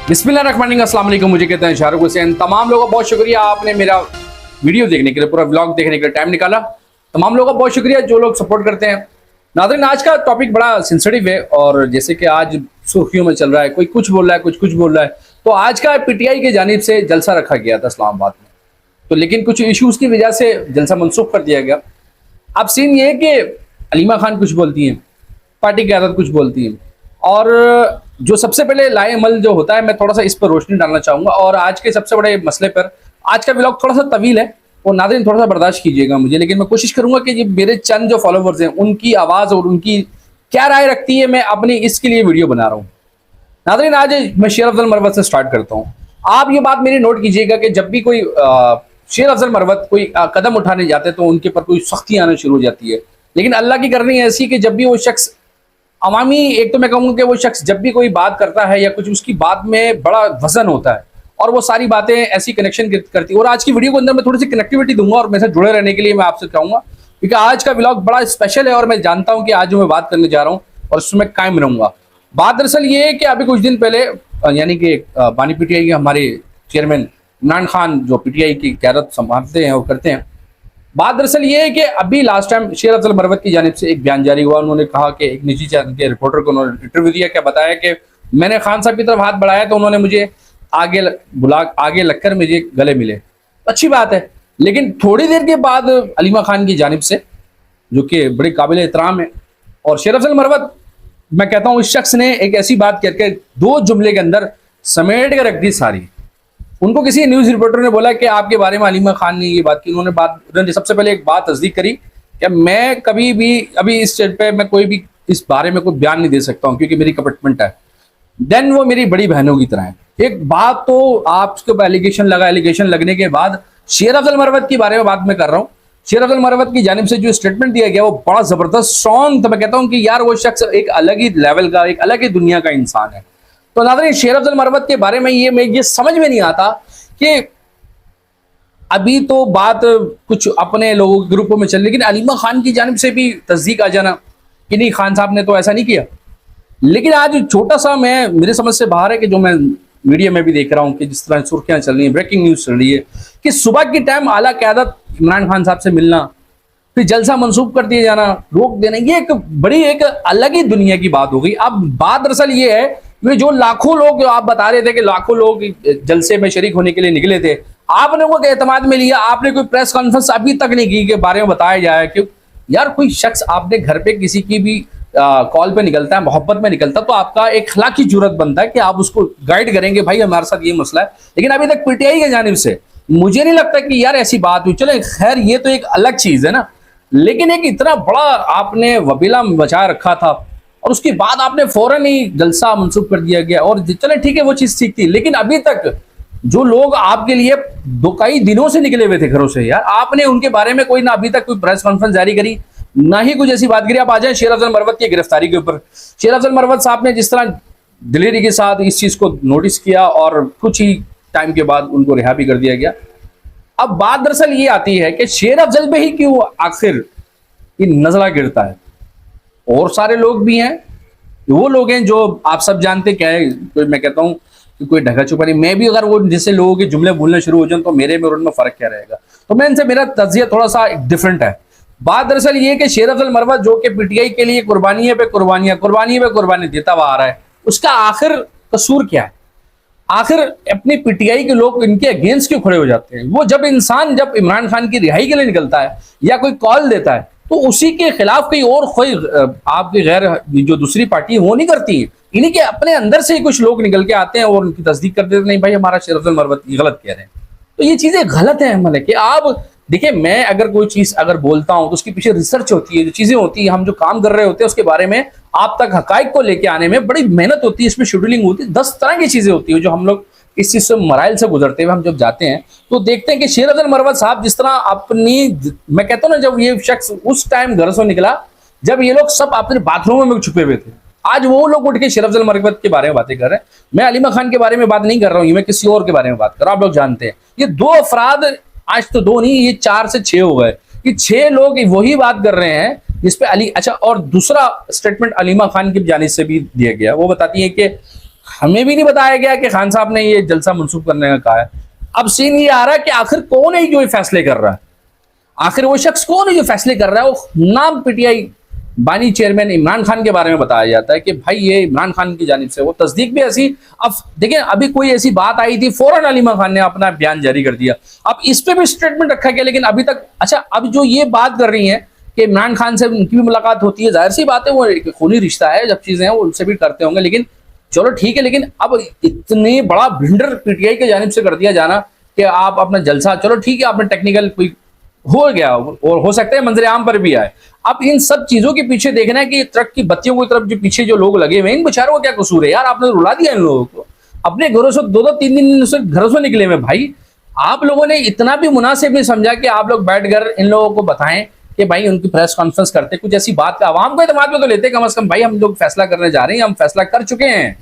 बिस्मिल्लाहिर्रहमानिर्रहीम, अस्सलाम वालेकुम। मुझे कहते हैं शाहरुख हुसैन। तमाम लोगों का बहुत शुक्रिया, आपने मेरा वीडियो देखने के लिए, पूरा व्लॉग देखने के लिए टाइम निकाला। तमाम लोगों का बहुत शुक्रिया जो लोग सपोर्ट करते हैं। नाज़रीन, आज का टॉपिक बड़ा सेंसिटिव है और जैसे कि आज सुर्खियों में चल रहा है, कोई कुछ बोल रहा है, कुछ बोल रहा है। तो आज का पीटीआई की जानिब से जलसा रखा गया था इस्लामाबाद में, तो लेकिन कुछ इश्यूज़ की वजह से जलसा मनसूख कर दिया गया। अब सीन ये है कि अलीमा खान कुछ बोलती हैं, पार्टी की क़यादत कुछ बोलती है, और जो सबसे पहले लाएमल जो होता है, मैं थोड़ा सा इस पर रोशनी डालना चाहूँगा। और आज के सबसे बड़े मसले पर, आज का व्लॉग थोड़ा सा तवील है और नाज़रीन थोड़ा सा बर्दाश्त कीजिएगा मुझे, लेकिन मैं कोशिश करूँगा कि ये मेरे चंद जो फॉलोवर्स हैं उनकी आवाज़ और उनकी क्या राय रखती है, मैं अपनी इसके लिए वीडियो बना रहा हूँ। नाज़रीन, आज मैं शेर अफजल मरवत से स्टार्ट करता हूँ। आप ये बात मेरी नोट कीजिएगा कि जब भी कोई शेर अफजल मरवत कोई कदम उठाने जाते तो उनके ऊपर कोई सख्ती आना शुरू हो जाती है, लेकिन अल्लाह की करनी ऐसी कि जब भी वो शख्स अवामी, एक तो मैं कहूँगा कि वो शख्स जब भी कोई बात करता है या कुछ उसकी बात में बड़ा वजन होता है और वो सारी बातें ऐसी कनेक्शन करती है। और आज की वीडियो के अंदर मैं थोड़ी सी कनेक्टिविटी दूंगा और मेरे साथ जुड़े रहने के लिए मैं आपसे कहूँगा, क्योंकि आज का व्लॉग बड़ा स्पेशल है और मैं जानता हूँ कि आज जो मैं बात करने जा रहा हूँ और उसमें कायम रहूँगा। बात दरअसल ये है कि अभी कुछ दिन पहले यानी कि बानी पीटीआई के हमारे चेयरमैन इमरान खान जो पीटीआई की क़यादत संभालते हैं और करते हैं, बात दरअसल ये है कि अभी लास्ट टाइम शेर अफजल मरवत की जानिब से एक बयान जारी हुआ। उन्होंने कहा कि एक निजी चैनल के रिपोर्टर को उन्होंने इंटरव्यू दिया, क्या बताया कि मैंने खान साहब की तरफ हाथ बढ़ाया तो उन्होंने मुझे आगे लगकर मुझे गले मिले। अच्छी बात है, लेकिन थोड़ी देर के बाद अलीमा खान की जानिब से, जो कि बड़ी काबिल एहतराम है, और शेर अफजल मरवत, मैं कहता हूँ इस शख्स ने एक ऐसी बात करके 2 जुमले के अंदर समेट कर रख दी सारी। उनको किसी न्यूज़ रिपोर्टर ने बोला कि आपके बारे में अलीमा खान ने ये बात की। उन्होंने सबसे पहले एक बात तस्दीक करी कि मैं कभी भी अभी इस स्टेज पे मैं कोई भी इस बारे में कोई बयान नहीं दे सकता हूँ क्योंकि मेरी कमिटमेंट है। देन वो मेरी बड़ी बहनों की तरह है। एक बात तो आपके ऊपर एलिगेशन लगने के बाद शेर अफजल मरवत के बारे में बात मैं कर रहा हूँ। शेर अफजल मरवत की जानिब से जो स्टेटमेंट दिया गया वो बड़ा जबरदस्त स्ट्रॉन्ग था। मैं कहता हूँ कि यार वो शख्स एक अलग ही लेवल का, एक अलग ही दुनिया का इंसान है। तो नाज़रीन, शेर अफजल मरवत के बारे में ये समझ में नहीं आता कि अभी तो बात कुछ अपने लोगों के ग्रुपों में चल, लेकिन अलीमा खान की जानिब से भी तस्दीक आ जाना कि नहीं, खान साहब ने तो ऐसा नहीं किया। लेकिन आज छोटा सा, मैं मेरे समझ से बाहर है कि जो मैं मीडिया में भी देख रहा हूँ कि जिस तरह सुर्खियां चल रही हैं, ब्रेकिंग न्यूज़ चल रही है कि सुबह के टाइम आला क़यादत इमरान खान साहब से मिलना, फिर जलसा मंसूब कर दिया जाना, रोक देना, ये एक अलग ही दुनिया की बात हो गई। अब बात दरअसल ये है कि जो लाखों लोग, आप बता रहे थे कि लाखों लोग जलसे में शरीक होने के लिए निकले थे, आपने उनको एतमाद में लिया, आपने कोई प्रेस कॉन्फ्रेंस अभी तक नहीं की के बारे में बताया जाए कि यार कोई शख्स आपने घर पे किसी की भी कॉल पे निकलता है, मोहब्बत में निकलता, तो आपका एक अखलाकी जुर्रत बनता है कि आप उसको गाइड करेंगे, भाई हमारे साथ ये मसला है। लेकिन अभी तक पीटीआई की जानिब से मुझे नहीं लगता कि यार ऐसी बात हुई। चले खैर, ये तो एक अलग चीज है ना, लेकिन एक इतना बड़ा आपने वबीला बचा रखा था और उसके बाद आपने फौरन ही जलसा मंसूब कर दिया गया। और चले ठीक है, वो चीज ठीक थी, लेकिन अभी तक जो लोग आपके लिए कई दिनों से निकले हुए थे घरों से, यार आपने उनके बारे में कोई ना अभी तक कोई प्रेस कॉन्फ्रेंस जारी करी, ना ही कुछ ऐसी बात करी। आप आ जाए शेर अफजल मरवत की गिरफ्तारी के ऊपर। शेर अफजल मरवत साहब ने जिस तरह दिलेरी के साथ इस चीज को नोटिस किया और कुछ ही टाइम के बाद उनको रिहा भी कर दिया गया। अब बात दरअसल ये आती है कि शेर अफजल पे ही क्यों आखिर ये नजला गिरता है। और सारे लोग भी हैं, वो लोग हैं जो आप सब जानते क्या है, तो मैं कहता हूँ कि कोई ढका छुपा नहीं। मैं भी अगर वो जैसे लोगों के जुमले बोलने शुरू हो जाए तो मेरे में और उनमें फर्क क्या रहेगा। तो मैं इनसे, मेरा तज्जिया थोड़ा सा डिफरेंट है। बात दरअसल ये कि शेर अफजल मरवत जो कि पीटीआई के लिए कुर्बानियां पे कुर्बानी देता हुआ आ रहा है, उसका आखिर कसूर क्या है? आखिर अपनी पीटीआई के लोग इनके अगेंस्ट क्यों खड़े हो जाते हैं? वो जब इमरान खान की रिहाई के लिए निकलता है या कोई कॉल देता है तो उसी के खिलाफ कोई आपकी गैर जो दूसरी पार्टी वो नहीं करती। इन्हीं के अपने अंदर से ही कुछ लोग निकल के आते हैं और उनकी तस्दीक कर देते हैं, नहीं भाई हमारा शेर अफजल मरवत गलत कह रहे हैं। तो ये चीजें गलत है। मतलब कि आप देखिए, मैं अगर कोई चीज अगर बोलता हूं तो उसके पीछे रिसर्च होती है, जो चीजें होती है, हम जो काम कर रहे होते हैं उसके बारे में आप तक हकाइक को लेके आने में बड़ी मेहनत होती है, इसमें शेड्यूलिंग होती है, 10 तरह की चीजें होती है जो हम लोग इस चीज से मराइल से गुजरते हुए हम जब जाते हैं तो देखते हैं कि शेर अफजल मरवत साहब जिस तरह अपनी, मैं कहता हूँ ना, जब ये शख्स उस टाइम घर से निकला जब ये लोग सब अपने बाथरूमों में छुपे हुए थे, आज वो लोग उठ के शेर अफजल मरवत के बारे में बातें कर रहे हैं। मैं अलीमा खान के बारे में बात नहीं कर रहा हूँ, मैं किसी और के बारे में बात कर रहा हूँ। आप लोग जानते हैं ये 2 अफराद, आज तो 2 नहीं, ये 4 से 6 हो गए कि 6 लोग वही बात कर रहे हैं जिसपे अली। अच्छा, और दूसरा स्टेटमेंट अलीमा खान की जानिब से भी दिया गया, वो बताती है कि हमें भी नहीं बताया गया कि खान साहब ने ये जलसा मंसूब करने का कहा है। अब सीन ये आ रहा है कि आखिर कौन है जो ये फैसले कर रहा है, आखिर वो शख्स कौन है जो फैसले कर रहा है। वो नाम पीटीआई बानी चेयरमैन इमरान खान के बारे में बताया जाता है कि भाई ये इमरान खान की जानिब से, वो तस्दीक भी ऐसी। अब देखिए अभी कोई ऐसी बात आई थी, फौरन अलीमा खान ने अपना बयान जारी कर दिया। अब इस पे भी स्टेटमेंट रखा गया, लेकिन अभी तक अच्छा अब जो ये बात कर रही है कि इमरान खान से उनकी भी मुलाकात होती है, जाहिर सी बात है वो खूनी रिश्ता है, जब चीजें हैं वो उनसे भी करते होंगे, लेकिन चलो ठीक है। लेकिन अब इतने बड़ा भिंडर पीटीआई की जानिब से कर दिया जाना कि आप अपना जलसा, चलो ठीक है आपने टेक्निकल कोई हो गया और हो सकता है मंजर आम पर भी आए। अब इन सब चीजों के पीछे देखना है कि ट्रक की बत्तियों की तरफ जो पीछे जो लोग लगे हुए हैं, इन बेचारों को क्या कसूर है यार, आपने रुला दिया इन लोगों को। अपने घरों से दो दो तीन दिन से घरों से निकले हुए भाई, आप लोगों ने इतना भी मुनासिब नहीं समझा कि आप लोग बैठकर इन लोगों को बताएं कि भाई उनकी प्रेस कॉन्फ्रेंस करते, कुछ ऐसी बात का आवाम को एतमाद में तो लेते कम से कम, भाई हम लोग फैसला करने जा रहे हैं, हम फैसला कर चुके हैं,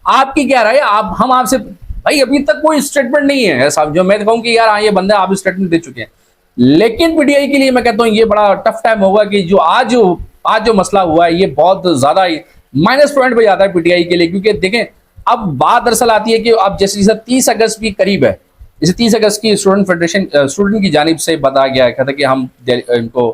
आपकी क्या राय, आप हम आपसे, भाई अभी तक कोई स्टेटमेंट नहीं है ऐसा जो मैं कहूँ कि यार हाँ ये बंदे आप स्टेटमेंट दे चुके हैं। लेकिन पीटीआई के लिए मैं कहता हूं ये बड़ा टफ टाइम होगा कि जो आज जो मसला हुआ है ये बहुत ज्यादा माइनस पॉइंट पे जाता है पीटीआई के लिए। क्योंकि देखें अब बात दरअसल आती है कि अब जैसे 30 अगस्त की करीब है, जैसे 30 अगस्त की स्टूडेंट फेडरेशन स्टूडेंट की जानिब से बताया गया था कि हम इनको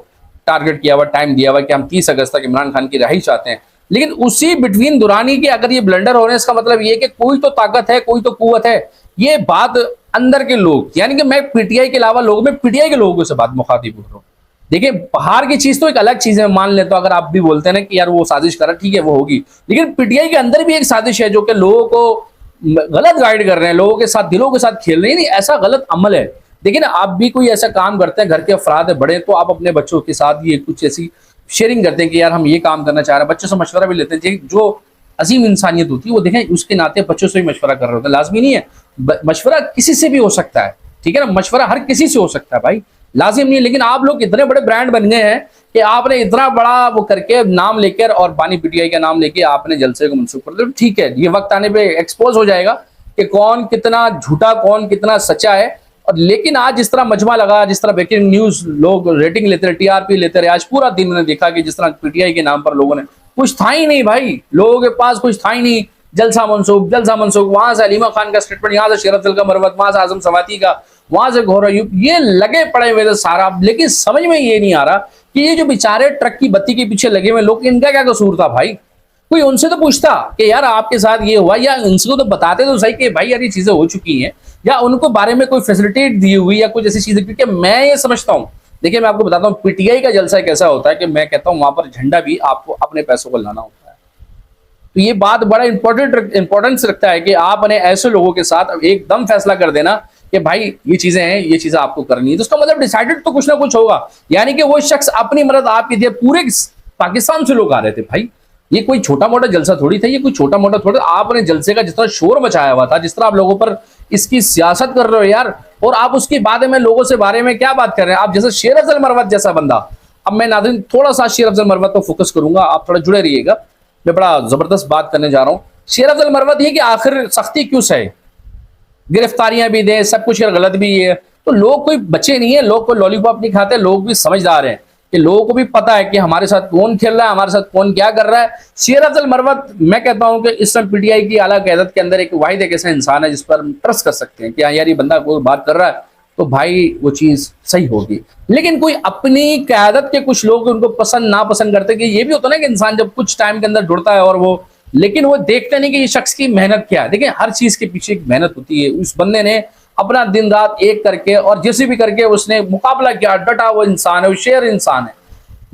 टारगेट किया हुआ, टाइम दिया हुआ कि हम 30 अगस्त तक इमरान खान की रहाई चाहते हैं। लेकिन उसी बिटवीन दुरानी के अगर ये ब्लंडर हो रहे हैं, इसका मतलब ये कि कोई तो ताकत है, कोई तो कुव्वत है। ये बात अंदर के लोग, यानी कि मैं पीटीआई के अलावा लोगों में पीटीआई के लोगों से बात मुखातिब हो रहा हूँ। देखिए बाहर की चीज तो एक अलग चीज है, मान लेता हूं अगर आप भी बोलते हैं ना कि यार वो साजिश कर रहा है, ठीक है वो होगी, लेकिन पीटीआई के अंदर भी एक साजिश है जो कि लोगों को गलत गाइड कर रहे हैं, लोगों के साथ, दिलों के साथ खेल रहे हैं। नहीं ऐसा गलत अमल है। देखिए ना आप भी कोई ऐसा काम करते हैं, घर के अफराद है बड़े, तो आप अपने बच्चों के साथ ये कुछ ऐसी शेयरिंग करते हैं कि यार हम ये काम करना चाह रहे हैं, बच्चों से मशवरा भी लेते हैं। जो अजीम इंसानियत होती है वो देखें उसके नाते बच्चों से भी मशवरा कर रहे होते हैं, लाजमी नहीं है मशवरा किसी से भी हो सकता है, ठीक है ना, मशवरा हर किसी से हो सकता है भाई, लाजिम नहीं है। लेकिन आप लोग इतने बड़े ब्रांड बन गए हैं कि आपने इतना बड़ा वो करके नाम लेकर और बानी पीटीआई का नाम लेके आपने जलसे को मंसूब कर दिया। ठीक है ये वक्त आने पे एक्सपोज हो जाएगा कि कौन कितना झूठा कौन कितना सच्चा है। और लेकिन आज जिस तरह मजमा लगा, जिस तरह ब्रेकिंग न्यूज लोग रेटिंग लेते रहे, टीआरपी लेते रहे, आज पूरा दिन मैंने देखा कि जिस तरह पीटीआई के नाम पर लोगों ने, कुछ था ही नहीं भाई, लोगों के पास कुछ था ही नहीं। जलसा मनसूब, वहां से अलीमा खान का स्टेटमेंट, यहाँ से शेर अफजल का मरवत, वहां से आजम सवाती का, वहां से घोर अयूब, ये लगे पड़े हुए थे सारा। लेकिन समझ में ये नहीं आ रहा कि ये जो बेचारे ट्रक की बत्ती के पीछे लगे हुए लोग, इनका क्या कसूर था भाई। कोई उनसे तो पूछता कि यार आपके साथ ये हुआ, या इनको तो बताते तो सही कि भाई यार ये चीजें हो चुकी हैं, या उनको बारे में कोई फैसिलिटेट दी हुई या कुछ ऐसी चीजें। क्योंकि मैं ये समझता हूं, देखिए मैं आपको बताता हूं पीटीआई का जलसा कैसा होता है कि मैं कहता हूं वहां पर झंडा भी आपको अपने पैसों को लाना होता है। तो ये बात बड़ा इंपॉर्टेंस रखता है कि आपने ऐसे लोगों के साथ एकदम फैसला कर देना कि भाई ये चीजें हैं, ये चीजें आपको करनी है, तो उसका मतलब डिसाइडेड तो कुछ ना कुछ होगा। यानी कि वो शख्स अपनी मदद आपकी दिए, पूरे पाकिस्तान से लोग आ रहे थे भाई, ये कोई छोटा मोटा जलसा थोड़ी था, ये कोई छोटा मोटा थोड़ा। आपने जलसे का जिस तरह शोर मचाया हुआ था, जिस तरह आप लोगों पर इसकी सियासत कर रहे हो यार, और आप उसके बारे में लोगों से बारे में क्या बात कर रहे हैं आप, जैसे शेर अफजल मरवत जैसा बंदा। अब मैं नाज़रीन थोड़ा सा शेर अफजल मरवत पर फोकस करूंगा, आप थोड़ा जुड़े रहिएगा, मैं बड़ा जबरदस्त बात करने जा रहा हूं। शेर अफजल मरवत ये कि आखिर सख्ती क्यों सहे, गिरफ्तारियां भी दें, सब कुछ गलत भी है, तो लोग कोई बच्चे नहीं है, लोग कोई लॉलीपॉप नहीं खाते, लोग भी समझदार हैं कि लोगों को भी पता है कि हमारे साथ कौन खेल रहा है, हमारे साथ कौन क्या कर रहा है। शेर अफजल मरवत मैं कहता हूं कि इस समय पीटीआई की आला क़यादत के अंदर एक वाहिद एक ऐसा इंसान है जिस पर हम ट्रस्ट कर सकते हैं कि हाँ यार ये बंदा कोई बात कर रहा है तो भाई वो चीज सही होगी। लेकिन कोई अपनी क़यादत के कुछ लोग उनको पसंद नापसंद करते, कि ये भी होता है ना कि इंसान जब कुछ टाइम के अंदर जुड़ता है और वो, लेकिन वो देखते नहीं कि ये शख्स की मेहनत क्या है। देखिए हर चीज के पीछे एक मेहनत होती है, उस बंदे ने अपना दिन रात एक करके और जैसे भी करके उसने मुकाबला किया, डटा, वो इंसान है, वो शेर इंसान है।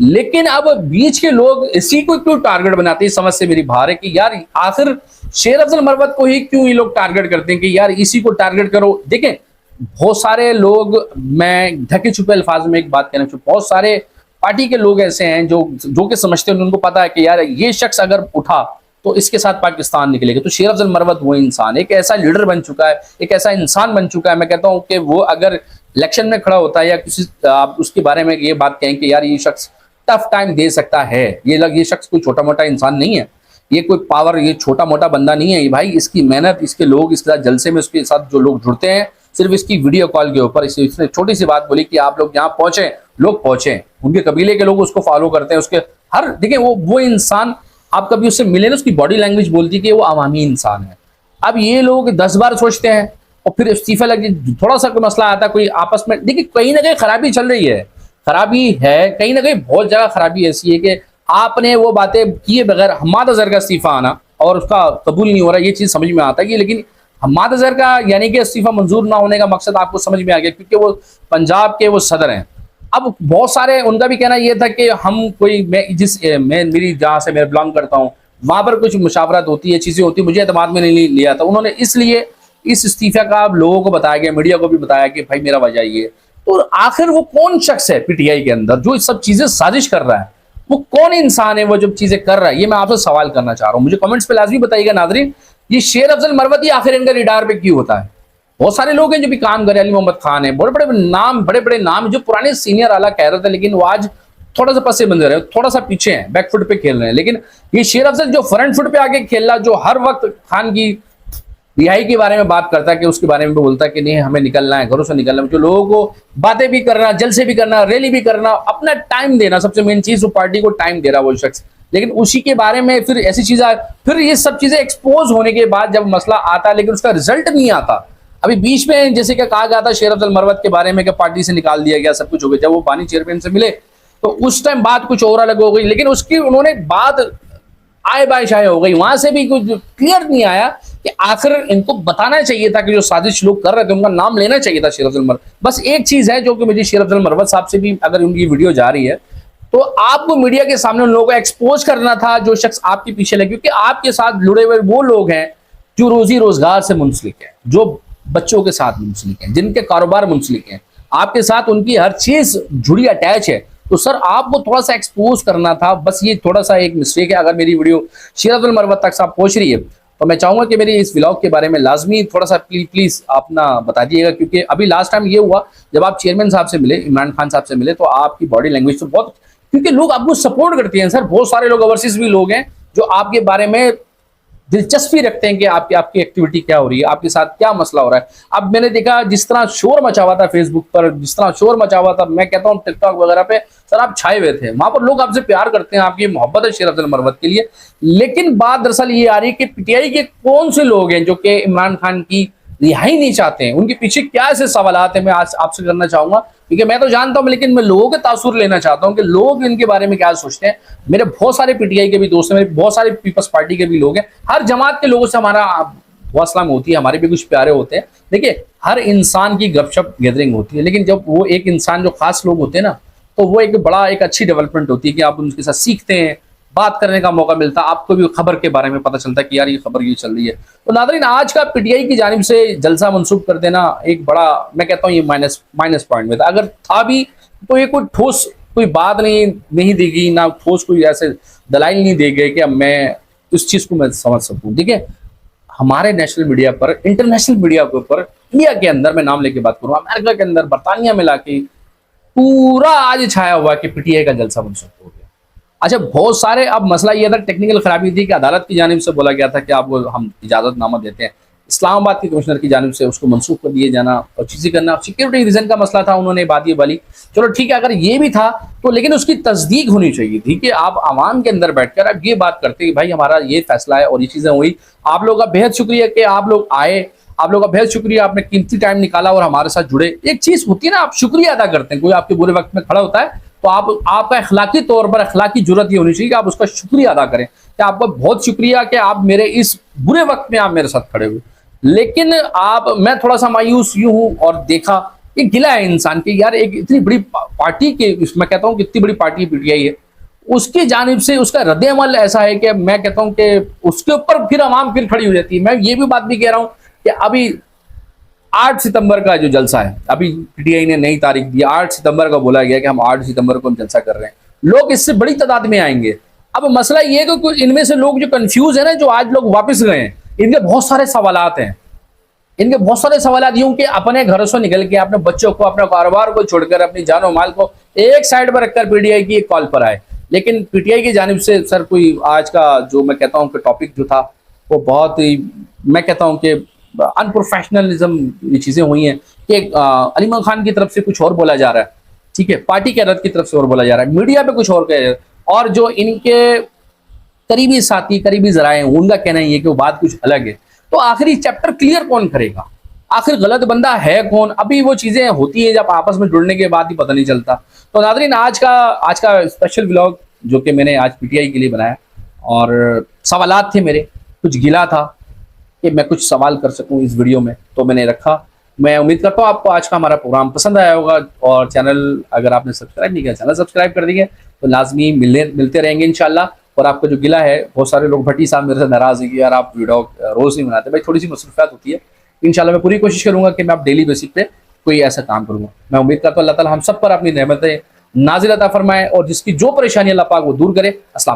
लेकिन अब बीच के लोग इसी को क्यों टारगेट बनाते हैं, समझ से मेरी बाहर है कि यार आखिर शेर अफजल मरवत को ही क्यों ये लोग टारगेट करते हैं कि यार इसी को टारगेट करो। देखें बहुत सारे लोग, मैं ढके छुपे अल्फाज में एक बात कहना चाहूँ, बहुत सारे पार्टी के लोग ऐसे हैं जो कि समझते हैं, उनको पता है कि यार ये शख्स अगर उठा तो इसके साथ पाकिस्तान निकलेगा। तो शेर अफजल मरवत वो इंसान, एक ऐसा लीडर बन चुका है, एक ऐसा इंसान बन चुका है, मैं कहता हूं कि वो अगर इलेक्शन में खड़ा होता है या किसी आप उसके बारे में ये बात कहें कि यार ये शख्स टफ टाइम दे सकता है, ये शख्स कोई छोटा मोटा इंसान नहीं है, ये कोई पावर, ये छोटा मोटा बंदा नहीं है, ये भाई इसकी मेहनत, इसके लोग, इसके साथ जलसे में उसके साथ जो लोग जुड़ते हैं, सिर्फ इसकी वीडियो कॉल के ऊपर इसने छोटी सी बात बोली कि आप लोग यहाँ पहुंचे, लोग पहुंचे, उनके कबीले के लोग उसको फॉलो करते हैं, उसके हर देखिए वो इंसान आप कभी उससे मिले ना, उसकी बॉडी लैंग्वेज बोलती है कि वो अवामी इंसान है। अब ये लोग 10 बार सोचते हैं और फिर इस्तीफा लग थोड़ा सा कोई मसला आता है, कोई आपस में, देखिए कहीं ना कहीं खराबी चल रही है, खराबी है कहीं ना कहीं, बहुत जगह खराबी ऐसी है कि आपने वो बातें किए बगैर हम्माद अजहर का इस्तीफा आना और उसका कबूल नहीं हो रहा, ये चीज़ समझ में आता है कि, लेकिन हम्माद अजहर का यानी कि इस्तीफा मंजूर ना होने का मकसद आपको समझ में आ गया, क्योंकि वो पंजाब के वो सदर हैं। अब बहुत सारे उनका भी कहना ये था कि हम कोई, मैं मेरी जहाँ से मैं बिलोंग करता हूँ वहाँ पर कुछ मुशावरत होती है, चीज़ें होती है, मुझे एतमाद में नहीं लिया था उन्होंने, इसलिए इस इस्तीफे का लोगों को बताया गया, मीडिया को भी बताया कि भाई मेरा वजह ये। तो आखिर वो कौन शख्स है पीटीआई के अंदर जो इस सब चीज़ें साजिश कर रहा है, वो कौन इंसान है वो जब चीज़ें कर रहा है, ये मैं आपसे सवाल करना चाह रहा हूँ। मुझे कमेंट्स पे लाजमी बताइएगा नाजरीन, ये शेर अफजल मरवती आखिर इनका रिडार पे क्यों होता है? बहुत सारे लोग हैं जो भी काम कर रहे हैं, अली मोहम्मद खान है, बड़े बड़े नाम जो पुराने सीनियर आला कह रहे थे, लेकिन वो आज थोड़ा सा पसे बंद रहे हैं, थोड़ा सा पीछे हैं, बैक फुट पे खेल रहे हैं। लेकिन ये शेर अफजल जो फ्रंट फुट पे आके खेल रहा, जो हर वक्त खान की रिहाई के बारे में बात करता है, कि उसके बारे में भी बोलता है कि नहीं हमें निकलना है, घरों से निकलना है, जो लोगों को बातें भी करना, जलसे भी करना, रैली भी करना, अपना टाइम देना, सबसे मेन चीज वो पार्टी को टाइम दे रहा वो शख्स, लेकिन उसी के बारे में फिर ऐसी चीजें, फिर ये सब चीजें एक्सपोज होने के बाद जब मसला आता है लेकिन उसका रिजल्ट नहीं आता। अभी बीच में जैसे कि कहा गया था शेर अफजल मरवत के बारे में कि पार्टी से निकाल दिया गया, सब कुछ हो गया, जब वो बानी चेयरमैन से मिले तो उस टाइम बात कुछ और अलग हो गई, लेकिन उसकी उन्होंने बात आय बाय शाय हो गई, वहां से भी कुछ क्लियर नहीं आया कि आखिर इनको बताना चाहिए था कि जो साजिश लोग कर रहे थे उनका नाम लेना चाहिए था शेर अफजल मरवत। बस एक चीज है जो कि मुझे शेर अफजल मरवत साहब से भी, अगर उनकी वीडियो जा रही है तो आपको मीडिया के सामने उन लोगों को एक्सपोज करना था जो शख्स आपके पीछे लगे, क्योंकि आपके साथ जुड़े हुए वो लोग हैं जो रोजी रोजगार से मुंसलिक है, जो बच्चों के साथ मुंसलिक हैं, जिनके कारोबार मुंसलिक हैं, आपके साथ उनकी हर चीज जुड़ी अटैच है। तो सर आपको थोड़ा सा एक्सपोज करना था, बस ये थोड़ा सा एक मिस्टेक है। अगर मेरी वीडियो शेर अफजल मरवत तक साहब पहुंच रही है तो मैं चाहूंगा कि मेरी इस व्लॉग के बारे में लाजमी थोड़ा सा प्लीज आप ना बता दीजिएगा, क्योंकि अभी लास्ट टाइम ये हुआ जब आप चेयरमैन साहब से मिले, इमरान खान साहब से मिले, तो आपकी बॉडी लैंग्वेज तो बहुत, क्योंकि लोग आपको सपोर्ट करते हैं सर, बहुत सारे लोग ओवरसीज भी लोग हैं जो आपके बारे में दिलचस्पी रखते हैं कि आपकी एक्टिविटी क्या हो रही है, आपके साथ क्या मसला हो रहा है। अब मैंने देखा जिस तरह शोर मचा हुआ था फेसबुक पर, जिस तरह शोर मचा हुआ था, मैं कहता हूँ टिकटॉक वगैरह पे, सर आप छाए हुए थे वहां पर, लोग आपसे प्यार करते हैं, आपकी मोहब्बत है शेर अफजल मरवत के लिए। लेकिन बात दरअसल ये आ रही है कि पीटीआई के कौन से लोग हैं जो कि इमरान खान की रिहाई नहीं चाहते हैं, उनके पीछे क्या ऐसे सवालात हैं, मैं आज आपसे करना चाहूंगा, क्योंकि मैं तो जानता हूं लेकिन मैं लोगों के तासुर लेना चाहता हूं कि लोग इनके बारे में क्या सोचते हैं। मेरे बहुत सारे पीटीआई के भी दोस्त हैं, मेरे बहुत सारे पीपल्स पार्टी के भी लोग हैं, हर जमात के लोगों से हमारा हौसला में होती है, हमारे भी कुछ प्यारे होते हैं। देखिए हर इंसान की गपशप गैदरिंग होती है, लेकिन जब वो एक इंसान जो खास लोग होते हैं ना, तो वो एक अच्छी डेवलपमेंट होती है कि आप उनके साथ सीखते हैं, बात करने का मौका मिलता है, आपको भी खबर के बारे में पता चलता है कि यार ये खबर ये चल रही है। तो नादरीन आज का पीटीआई की जानिब से जलसा मंसूब कर देना एक बड़ा, मैं कहता हूँ ये माइनस पॉइंट में था। अगर था भी तो ये कोई ठोस कोई बात नहीं देगी, ना ठोस कोई ऐसे दलाइल नहीं दे गए कि अब मैं इस चीज को मैं समझ सकूं। ठीक है, हमारे नेशनल मीडिया पर, इंटरनेशनल मीडिया के ऊपर, इंडिया के अंदर मैं नाम लेके बात करूँ, अमेरिका के अंदर, बरतानिया में लाके पूरा आज छाया हुआ कि पीटीआई का जलसा मंसूब हो गया। अच्छा बहुत सारे, अब मसला ये था टेक्निकल खराबी थी कि अदालत की जानिब से बोला गया था कि आपको हम इजाजतनामा देते हैं, इस्लामाबाद के कमिश्नर की जानिब से उसको मनसूख कर दिए जाना और चीज़ें करना, सिक्योरिटी रीजन का मसला था, उन्होंने बात ये वाली, चलो ठीक है अगर ये भी था तो, लेकिन उसकी तस्दीक होनी चाहिए थी कि आप आवाम के अंदर बैठकर आप ये बात करते कि भाई हमारा ये फैसला है और ये चीज़ें हुई। आप लोगों का बेहद शुक्रिया कि आप लोग आए, आप लोगों का बेहद शुक्रिया, आपने कीमती टाइम निकाला और हमारे साथ जुड़े। एक चीज़ होती है ना, आप शुक्रिया अदा करते हैं, कोई आपके बुरे वक्त में खड़ा होता है तो आपका अखलाकी तौर पर अखलाकी जुर्रत ये होनी चाहिए कि आप उसका शुक्रिया अदा करें कि आपका बहुत शुक्रिया कि आप मेरे इस बुरे वक्त में आप मेरे साथ खड़े हुए। लेकिन मैं थोड़ा सा मायूस यूं हूं और देखा ये गिला है इंसान की, यार एक इतनी बड़ी पार्टी के, मैं कहता हूं कि इतनी बड़ी पार्टी पीटीआई है, उसकी जानिब से उसका रद्द अमल ऐसा है कि मैं कहता हूं कि उसके ऊपर फिर आवाम फिर खड़ी हो जाती है। मैं ये भी बात भी कह रहा हूं कि अभी 8 सितंबर का जो जलसा है, अभी पीटीआई ने नई तारीख दी, 8 सितंबर का बोला गया कि हम 8 सितंबर को हम जलसा कर रहे हैं, लोग इससे बड़ी तादाद में आएंगे। अब मसला ये है कि इनमें से लोग जो कंफ्यूज है ना, जो आज लोग वापस गए हैं, इनके बहुत सारे सवालात हैं, इनके बहुत सारे सवालात यूं कि अपने घरों से निकल के अपने बच्चों को, अपने कारोबार को छोड़कर, अपनी जानो माल को एक साइड पर रखकर पीटीआई की एक कॉल पर आए। लेकिन पीटीआई की जानिब से सर कोई आज का जो मैं कहता हूं कि टॉपिक जो था वो बहुत ही, मैं कहता हूं कि अनप्रोफेशनलिज्म ये चीज़ें हुई हैं कि अली मोहम्मद खान की तरफ से कुछ और बोला जा रहा है, ठीक है, पार्टी के रद्द की तरफ से और बोला जा रहा है, मीडिया पे कुछ और कह रहे हैं, और जो इनके करीबी साथी, करीबी जराए हैं, उनका कहना ये है कि वो बात कुछ अलग है। तो आखिर ये चैप्टर क्लियर कौन करेगा, आखिर गलत बंदा है कौन। अभी वो चीजें होती है जब आपस में जुड़ने के बाद ही पता नहीं चलता। तो नाज़रीन, आज का स्पेशल व्लॉग जो कि मैंने आज पीटीआई के लिए बनाया, और सवालात थे मेरे, कुछ गिला था कि मैं कुछ सवाल कर सकूं इस वीडियो में, तो मैंने रखा। मैं उम्मीद करता हूँ आपको आज का हमारा प्रोग्राम पसंद आया होगा, और चैनल अगर आपने सब्सक्राइब नहीं किया, चैनल सब्सक्राइब कर दीजिए, तो लाजमी मिलते रहेंगे इंशाल्लाह। और आपको जो गिला है, बहुत सारे लोग भट्टी साहब मेरे से नाराज है कि यार आप वीडियो रोज नहीं बनाते, भाई थोड़ी सी मसरूफियत होती है। इंशाल्लाह मैं पूरी कोशिश करूंगा कि मैं आप डेली बेसिस पे कोई ऐसा काम करूंगा। मैं उम्मीद करता हूँ अल्लाह ताला हम सब पर अपनी रहमतें नाज़िल अता फरमाए, और जिसकी जो परेशानी अल्लाह पाक वो दूर करे। अस्सलाम।